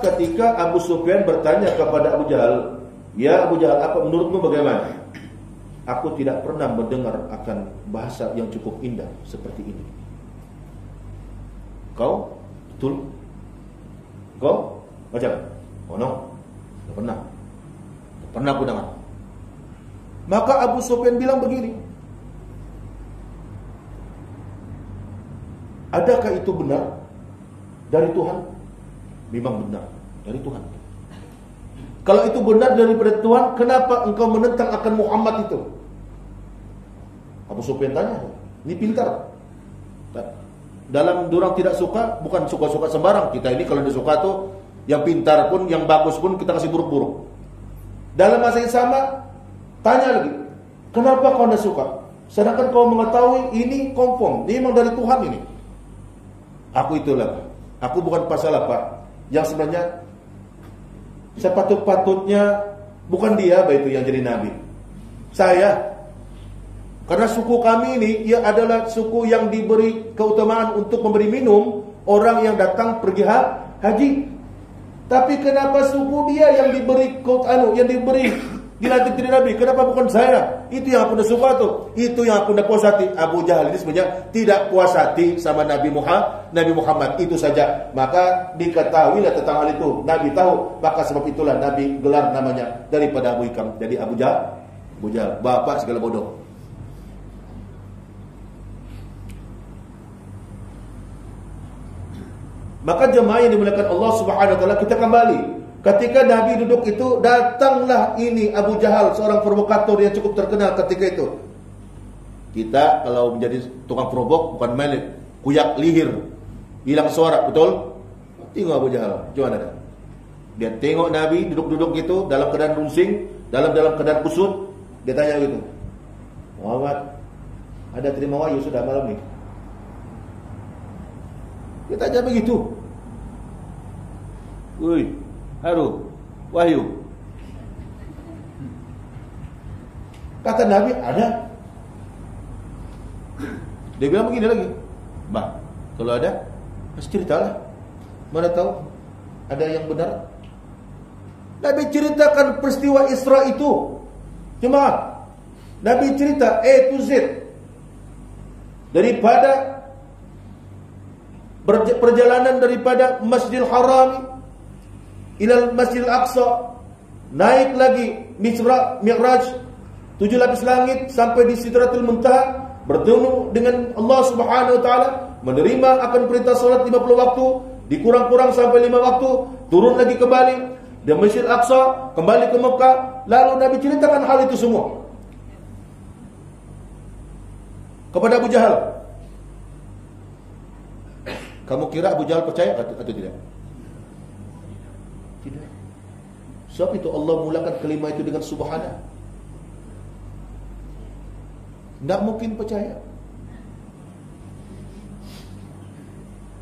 ketika Abu Sufyan bertanya kepada Abu Jahal, "Ya Abu Jahal, apa menurutmu bagaimana? Aku tidak pernah mendengar akan bahasa yang cukup indah seperti ini. Kau? Betul? Kau? Macam? Oh no, tidak pernah. Tidak pernah aku dengar." Maka Abu Sufyan bilang begini, "Adakah itu benar dari Tuhan?" Memang benar dari Tuhan. Kalau itu benar daripada Tuhan, kenapa engkau menentang akan Muhammad itu? Abu Sufyan tanya, ini pintar. Dalam durang tidak suka, bukan suka-suka sembarang. Kita ini kalau disuka tuh, yang pintar pun, yang bagus pun kita kasih buruk-buruk. Dalam masa yang sama, tanya lagi, kenapa kau tidak suka? Sedangkan kau mengetahui ini confirm, ini memang dari Tuhan ini. Aku itulah, aku bukan pasal apa. Yang sebenarnya sepatut-patutnya bukan dia itu yang jadi nabi, saya. Karena suku kami ini ia adalah suku yang diberi keutamaan untuk memberi minum orang yang datang pergi haji. Tapi kenapa suku dia yang diberi yang diberi dilantik jadi nabi? Kenapa bukan saya? Itu yang aku tidak suka tuh. Itu yang aku tidak puas hati. Abu Jahal ini sebenarnya tidak puas hati sama Nabi Muhammad. Itu saja. Maka diketahuilah tentang hal itu. Nabi tahu. Maka sebab itulah Nabi gelar namanya daripada Abu Hikam. Jadi Abu Jahal, bapak segala bodoh. Maka jemaah yang dimuliakan Allah Subhanahu wa taala, kita kembali. Ketika Nabi duduk itu, datanglah ini Abu Jahal, seorang provokator yang cukup terkenal ketika itu. Kita kalau menjadi tukang provok bukan main kuyak lihir, hilang suara, betul? Tengok Abu Jahal, gimana ada? Dia tengok Nabi duduk-duduk gitu dalam keadaan rungsing, dalam keadaan kusut, dia tanya gitu, "Muhammad, ada terima wahyu sudah malam ini?" Dia tanya begitu. Woi, Haru, wahyu. Kata Nabi, ada. Dia bilang begini lagi, "Bah, kalau ada, pasti ceritalah. Mana tahu ada yang benar." Nabi ceritakan peristiwa Isra itu. Cuma Nabi cerita A to Z. Daripada perjalanan daripada Masjidil Haram ilal Masjidil Aqsa, naik lagi Mi'raj 7 lapis langit sampai di Sidratul Muntaha, bertemu dengan Allah Subhanahu wa taala, menerima akan perintah salat 50 waktu, dikurang-kurang sampai 5 waktu, turun lagi kembali di Masjidil Aqsa, kembali ke Mekah. Lalu Nabi ceritakan hal itu semua kepada Abu Jahal. Kamu kira Abu Jahal percaya atau tidak? Tidak. Sebab itu Allah mulakan kelima itu dengan subhana. Tidak mungkin percaya.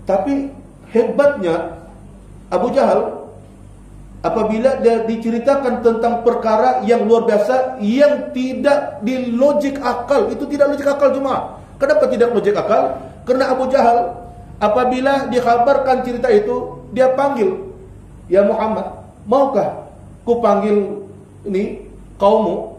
Tapi hebatnya Abu Jahal, apabila dia diceritakan tentang perkara yang luar biasa, yang tidak di logik akal, itu tidak logik akal cuma. Kenapa tidak logik akal? Karena Abu Jahal apabila dikhabarkan cerita itu, dia panggil, "Ya Muhammad, maukah ku panggil ini kaummu,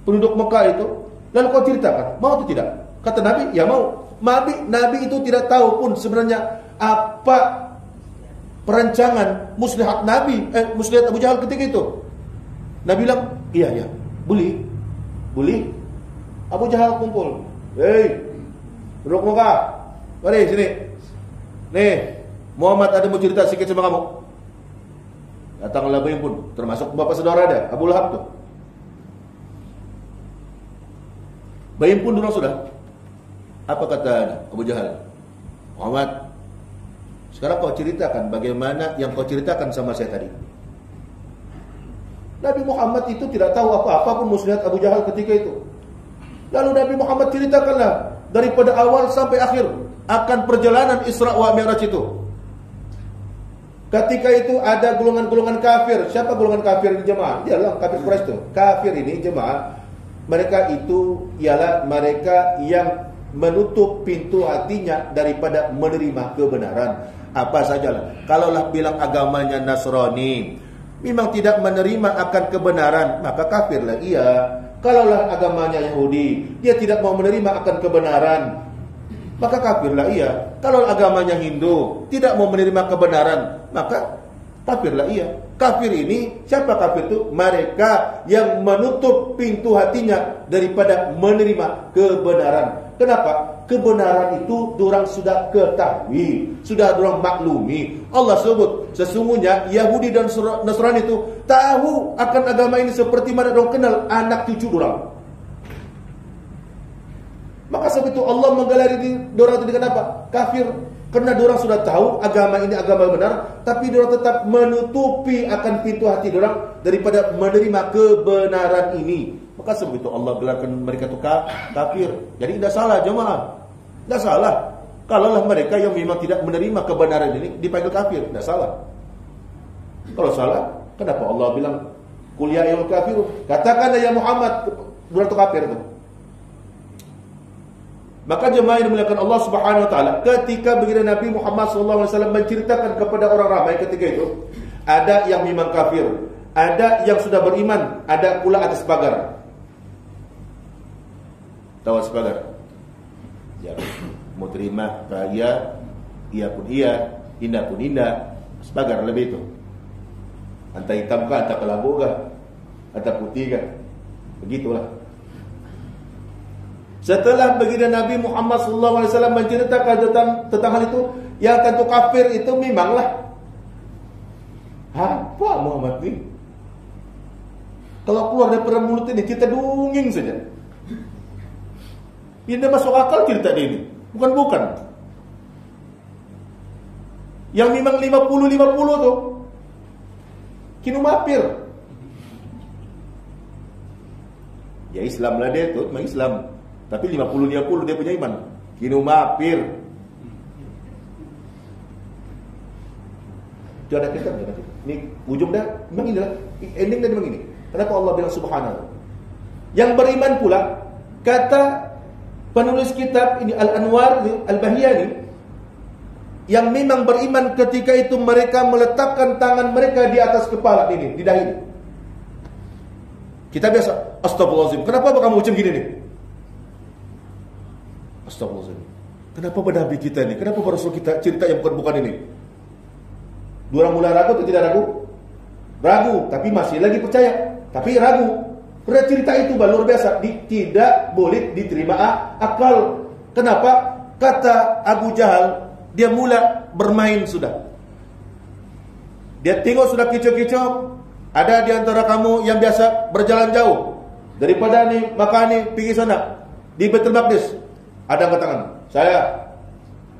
penduduk Mekah itu, lalu kau ceritakan, mau atau tidak?" Kata Nabi, "Ya mau." Nabi itu tidak tahu pun sebenarnya apa perancangan muslihat muslihat Abu Jahal ketika itu. Nabi bilang, iya, boleh. Abu Jahal kumpul, "Hei, penduduk Mekah, mari sini. Nih, Muhammad ada mau cerita sedikit sama kamu." Datanglah Bayim pun, termasuk bapak saudara ada, Abu Lahab tuh. Bayim pun dulu sudah. Apa kata Abu Jahal? "Muhammad, sekarang kau ceritakan bagaimana yang kau ceritakan sama saya tadi." Nabi Muhammad itu tidak tahu apa-apa pun muslihat Abu Jahal ketika itu. Lalu Nabi Muhammad ceritakanlah daripada awal sampai akhir akan perjalanan Isra wa Mi'raj itu. Ketika itu ada golongan-golongan kafir. Siapa golongan kafir ini jemaah? Iyalah kafir Quraisy itu. Kafir ini jemaah, mereka itu ialah mereka yang menutup pintu hatinya daripada menerima kebenaran. apa sajalah. Kalaulah bilang agamanya Nasrani, memang tidak menerima akan kebenaran, maka kafirlah ia. Kalaulah agamanya Yahudi, dia tidak mau menerima akan kebenaran, maka kafirlah ia. Kalau agamanya Hindu, tidak mau menerima kebenaran, maka kafirlah ia. Kafir ini, siapa kafir itu? Mereka yang menutup pintu hatinya daripada menerima kebenaran. Kenapa? Kebenaran itu dorang sudah ketahui, sudah dorang maklumi. Allah sebut, sesungguhnya Yahudi dan Nasrani itu tahu akan agama ini seperti mana dorang kenal anak cucu dorang. Maka sebab itu Allah menggelari dorang itu dengan apa? Kafir. Karena dorang sudah tahu agama ini agama benar, tapi dorang tetap menutupi akan pintu hati dorang daripada menerima kebenaran ini. Maka sebab itu Allah gelarkan mereka itu kafir. Jadi tidak salah jemaah, tidak salah. Kalaulah mereka yang memang tidak menerima kebenaran ini dipanggil kafir, tidak salah. Kalau salah, kenapa Allah bilang Qul ya ayyuhal kafirun? Katakanlah ya Muhammad, dorang itu kafir itu. Maka jemaah yang dimuliakan Allah Subhanahu wa taala, ketika baginda Nabi Muhammad SAW menceritakan kepada orang ramai ketika itu, ada yang memang kafir, ada yang sudah beriman, ada pula atas pagar. Tahu atas pagar? Ya, mau terima iya, iya pun iya, indah pun indah, atas pagar lebih itu. Antara hitam kah, antara kelabu kah, antara putih kah, begitulah. Setelah baginda Nabi Muhammad SAW menceritakan tentang hal itu, yang tentu kafir itu memanglah apa Muhammad ini? Kalau keluar dari mulut ini kita dunging saja. Ini tidak masuk akal cerita ini. Bukan. Yang memang 50-50 tuh kinu mapir. Ya Islam lah dia tuh, memang Islam. Tapi 50-50 dia punya iman. Kinu mapir. Itu ada kitab. Ini ujung dah memang inilah ending dah memang ini. Kenapa Allah bilang subhanahu? Yang beriman pula, kata penulis kitab ini Al-Anwar Al-Bahiyani, yang memang beriman ketika itu mereka meletakkan tangan mereka di atas kepala ini, di dahi. Kita biasa astagfirullahaladzim. Kenapa kamu ucap gini nih? Astagfirullahaladzim. Kenapa Nabi kita ini? Kenapa Rasul kita cerita yang bukan ini? Dua orang mulai ragu atau tidak ragu? Ragu, tapi masih lagi percaya. Tapi ragu. Karena cerita itu luar biasa. Tidak boleh diterima akal. Kenapa? Kata Abu Jahal, dia mula bermain sudah. Dia tengok sudah kicau-kicau. Ada di antara kamu yang biasa berjalan jauh. Daripada ni, maka ni pergi sana. Di Baitul Maqdis. Ada angkat tangan. Saya.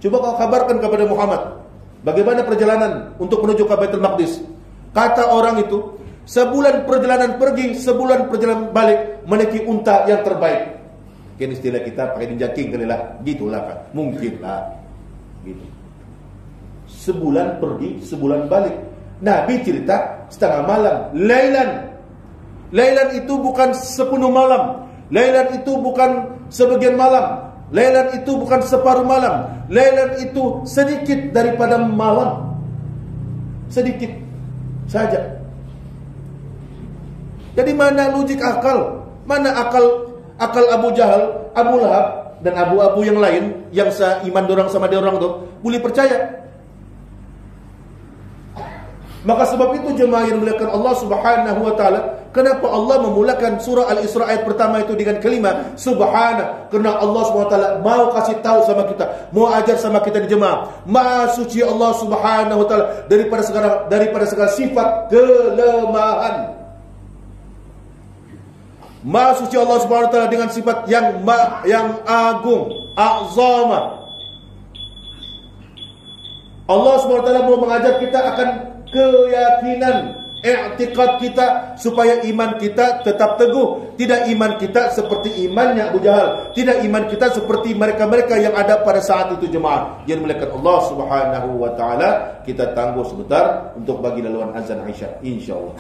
Coba kau kabarkan kepada Muhammad, bagaimana perjalanan untuk menuju ke Baitul Maqdis. Kata orang itu, sebulan perjalanan pergi, sebulan perjalanan balik, menaiki unta yang terbaik. Mungkin istilah kita pakai ninja king kali lah. Gitulah kan. Mungkin lah. Gitu. Sebulan pergi, sebulan balik. Nabi cerita setengah malam. Lailan itu bukan sepenuh malam. Lailan itu bukan sebagian malam. Lailan itu bukan separuh malam. Lailan itu sedikit daripada malam. Sedikit saja. Jadi mana logik akal? Mana akal Abu Jahal, Abu Lahab dan abu-abu yang lain yang seiman dorang sama dia orang tu boleh percaya? Maka sebab itu jemaah yang dimuliakan Allah Subhanahu wa taala, kenapa Allah memulakan surah Al-Isra ayat pertama itu dengan kalimat subhana? Karena Allah Subhanahu wa taala mau kasih tahu sama kita, mau ajar sama kita di jemaah, Maha suci Allah Subhanahu wa taala daripada segala sifat kelemahan. Maha suci Allah Subhanahu wa taala dengan sifat yang agung, azama. Allah Subhanahu wa taala mau mengajar kita akan keyakinan, i'tiqad kita, supaya iman kita tetap teguh. Tidak iman kita seperti imannya Abu Jahal, tidak iman kita seperti mereka-mereka yang ada pada saat itu jemaah. Yang dimuliakan Allah Subhanahu wa taala, kita tangguh sebentar untuk bagi laluan azan Aisyah insyaallah.